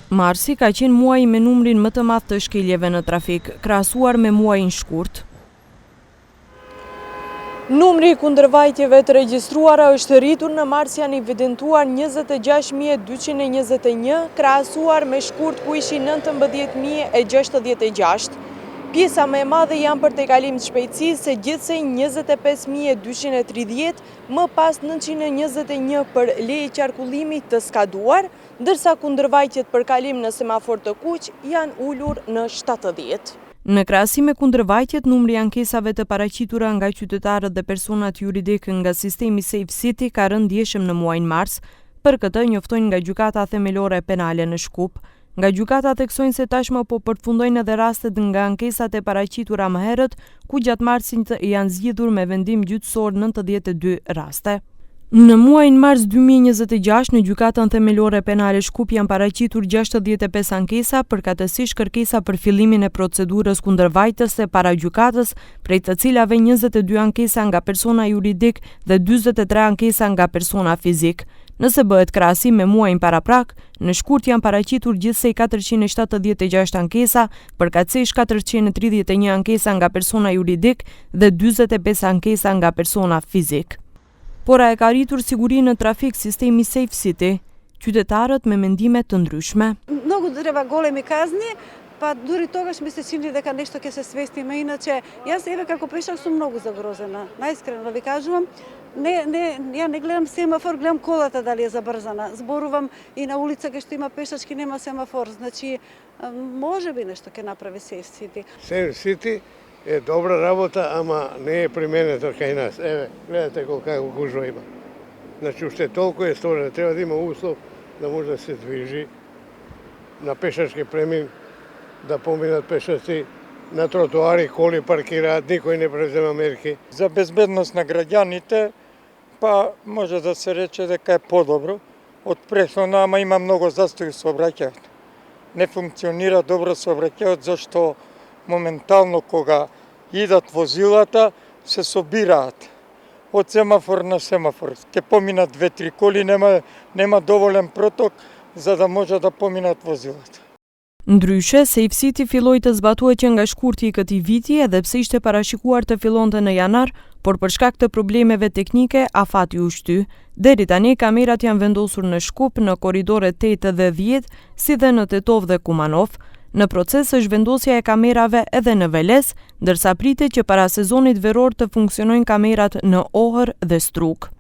Marsi ka qenë muaji me numrin më të madh të shkeljeve në trafik, krahasuar me muajin shkurt. Numri i kundërvajtjeve të regjistruara është rritur. Në mars janë evidentuar 26.221, krahasuar me shkurt ku ishin 19.066. Pjesa më e madhe janë për tejkalim të shpejtësisë, se gjithsej 25.230, më pas 921 për leje qarkullimi të skaduar, ndërsa kundërvajtjet për kalim në semafor të kuq janë ulur në 70. Në krahasim me kundërvajtjet, numri i ankesave të paraqitura nga qytetarët dhe personat juridik nga sistemi Safe City ka rënë ndjeshëm në muajin mars. Për këtë njoftojnë nga gjykata themelore penale në Shkup. Nga gjykata theksojnë se tashmë po përfundojnë edhe rastet nga ankesat e paraqitura më herët, ku gjatë marsit janë zgjidhur me vendim gjyqësor 92 raste. Në muajin mars 2026 në gjykatën themelore penale Shkup janë paraqitur 65 ankesa, përkatësisht kërkesa për fillimin e procedurës kundërvajtëse para gjykatës, prej të cilave 22 ankesa nga persona juridik dhe 43 ankesa nga persona fizik. Nëse bëhet krahasim me muajin paraprak, në shkurt janë paraqitur gjithsej 476 ankesa, përkatësisht 431 ankesa nga persona juridik dhe 45 ankesa nga persona fizik. Por e ka rritur sigurinë në trafik sistemi Safe City, qytetarët me mendime të ndryshme. Много треба големи казни, па дури тогаш ми се чини дека нешто ќе се свестиме, иначе јас еве како пешак сум многу загрозена. Најискрено ви кажувам, ја не гледам семафор, гледам колата дали е забрзана. Зборувам и на улица кај што има пешачки нема семафор, значи може би нешто ќе направи Safe City. Safe City е добра работа, ама не е применето кај нас. Еве, гледате како гужва има. Значи, уште толку е сторено. Треба да има услов да може да се движи на пешачки премин, да поминат пешаци на тротоари, коли паркираат, никој не презема мерки. За безбедност на граѓаните, па може да се рече дека е подобро од претходно, ама има многу застои со сообраќајот. Не функционира добро сообраќајот, зашто моментално кога идат возилата, се собираат од семафор на семафор. Ке поминат 2-3 коли, нема доволен проток за да може да поминат возилата. Ndryshe, Safe City filloi të zbatuhet që nga shkurti i këtij viti, edhe pse ishte parashikuar të fillonte në janar, por për shkak të problemeve teknike, afati u shty. Deri tani kamerat janë vendosur në Shkup, në korridoret 8 dhe 10, si dhe në Tetov dhe Kumanov. Në proces është vendosja e kamerave edhe në Veles, ndërsa pritet që para sezonit veror të funksionojnë kamerat në Ohër dhe Struk.